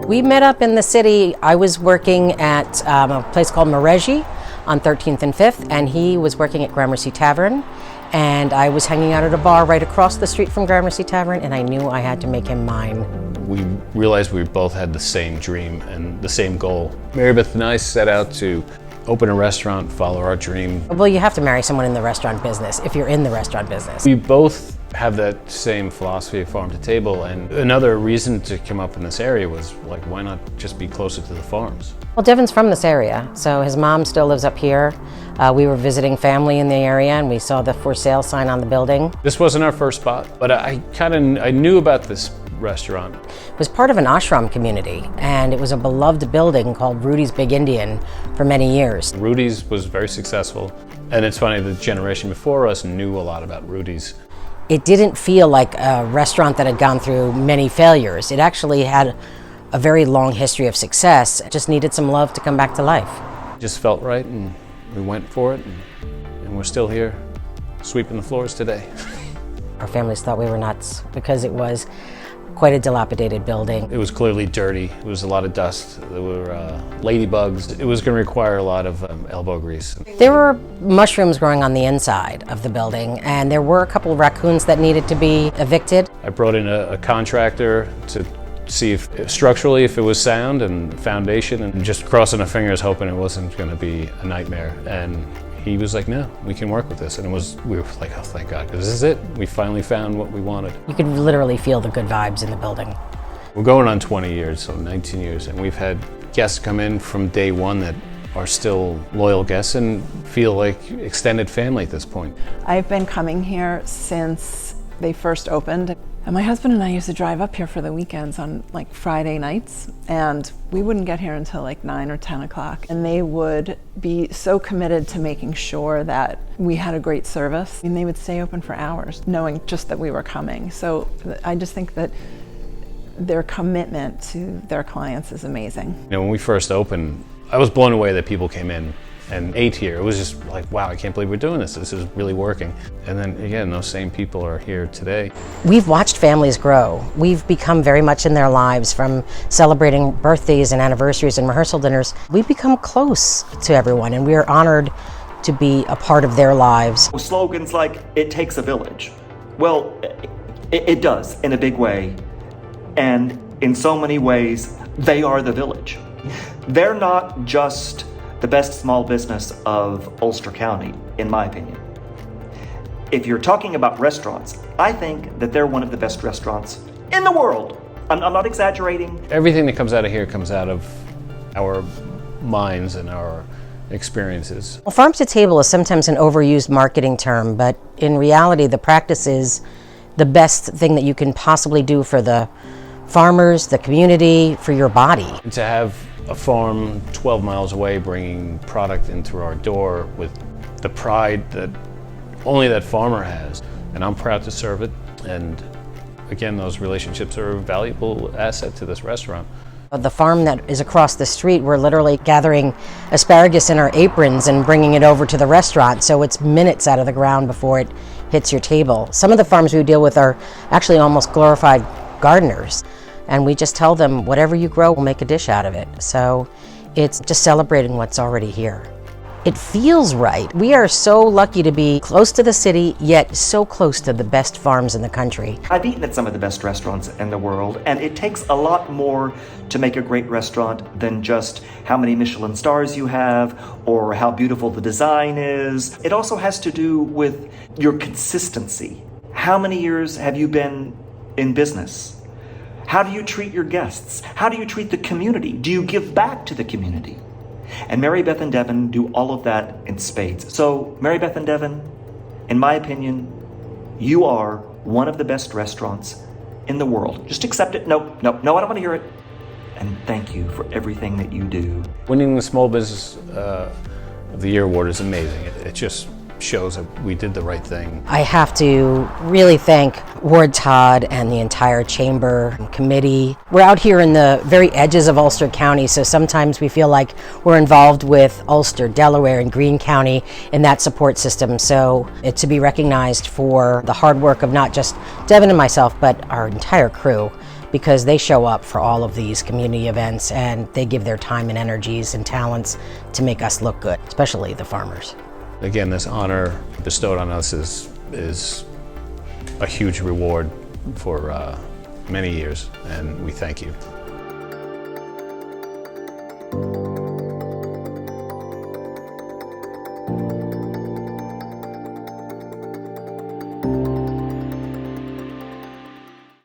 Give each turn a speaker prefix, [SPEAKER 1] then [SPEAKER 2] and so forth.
[SPEAKER 1] We met up in the city. I was working at a place called Maregi on 13th and 5th, and he was working at Gramercy Tavern, and I was hanging out at a bar right across the street from Gramercy Tavern, and I knew I had to make him mine.
[SPEAKER 2] We realized we both had the same dream and the same goal. Mary Beth and I set out to open a restaurant, follow our dream.
[SPEAKER 1] Well, you have to marry someone in the restaurant business if you're in the restaurant business.
[SPEAKER 2] We both have that same philosophy of farm to table, and another reason to come up in this area was like, why not just be closer to the farms?
[SPEAKER 1] Well, Devin's from this area, so his mom still lives up here. We were visiting family in the area, and we saw the for sale sign on the building.
[SPEAKER 2] This wasn't our first spot, but I knew about this restaurant.
[SPEAKER 1] It was part of an ashram community, and it was a beloved building called Rudy's Big Indian for many years.
[SPEAKER 2] Rudy's was very successful, and it's funny, the generation before us knew a lot about Rudy's.
[SPEAKER 1] It didn't feel like a restaurant that had gone through many failures. It actually had a very long history of success. It just needed some love to come back to life.
[SPEAKER 2] It just felt right, and we went for it, and we're still here, sweeping the floors today.
[SPEAKER 1] Our families thought we were nuts because it was quite a dilapidated building.
[SPEAKER 2] It was clearly dirty. It was a lot of dust. There were ladybugs. It was going to require a lot of elbow grease.
[SPEAKER 1] There were mushrooms growing on the inside of the building, and there were a couple of raccoons that needed to be evicted.
[SPEAKER 2] I brought in a contractor to see if structurally if it was sound and foundation, and just crossing our fingers hoping it wasn't going to be a nightmare. And he was like, no, we can work with this. And we were like, oh, thank God, because this is it. We finally found what we wanted.
[SPEAKER 1] You could literally feel the good vibes in the building.
[SPEAKER 2] We're going on 20 years, so 19 years, and we've had guests come in from day one that are still loyal guests and feel like extended family at this point.
[SPEAKER 3] I've been coming here since they first opened. And my husband and I used to drive up here for the weekends on like Friday nights, and we wouldn't get here until like 9 or 10 o'clock. And they would be so committed to making sure that we had a great service. And they would stay open for hours, knowing just that we were coming. So I just think that their commitment to their clients is amazing.
[SPEAKER 2] You know, when we first opened, I was blown away that people came in and ate here. It was just like, wow, I can't believe we're doing this. This is really working. And then again, those same people are here today.
[SPEAKER 1] We've watched families grow. We've become very much in their lives, from celebrating birthdays and anniversaries and rehearsal dinners. We've become close to everyone, and we are honored to be a part of their lives.
[SPEAKER 4] Slogans like, it takes a village. Well, it does in a big way. And in so many ways, they are the village. They're not just the best small business of Ulster County, in my opinion. If you're talking about restaurants, I think that they're one of the best restaurants in the world. I'm not exaggerating.
[SPEAKER 2] Everything that comes out of here comes out of our minds and our experiences.
[SPEAKER 1] Well, farm to table is sometimes an overused marketing term, but in reality, the practice is the best thing that you can possibly do for the farmers, the community, for your body.
[SPEAKER 2] And to have a farm 12 miles away bringing product in through our door with the pride that only that farmer has, and I'm proud to serve it. And again, those relationships are a valuable asset to this restaurant.
[SPEAKER 1] The farm that is across the street, we're literally gathering asparagus in our aprons and bringing it over to the restaurant, so it's minutes out of the ground before it hits your table. Some of the farms we deal with are actually almost glorified gardeners, and we just tell them, whatever you grow, we'll make a dish out of it. So it's just celebrating what's already here. It feels right. We are so lucky to be close to the city, yet so close to the best farms in the country.
[SPEAKER 4] I've eaten at some of the best restaurants in the world, and it takes a lot more to make a great restaurant than just how many Michelin stars you have or how beautiful the design is. It also has to do with your consistency. How many years have you been in business? How do you treat your guests? How do you treat the community? Do you give back to the community? And Mary Beth and Devin do all of that in spades. So, Mary Beth and Devin, in my opinion, you are one of the best restaurants in the world. Just accept it. No, I don't want to hear it. And thank you for everything that you do.
[SPEAKER 2] Winning the Small Business of the Year award is amazing. It just shows that we did the right thing.
[SPEAKER 1] I have to really thank Ward Todd and the entire chamber committee. We're out here in the very edges of Ulster County, so sometimes we feel like we're involved with Ulster, Delaware, and Greene County in that support system. So it's to be recognized for the hard work of not just Devin and myself, but our entire crew, because they show up for all of these community events and they give their time and energies and talents to make us look good, especially the farmers.
[SPEAKER 2] Again, this honor bestowed on us is a huge reward for many years, and we thank you.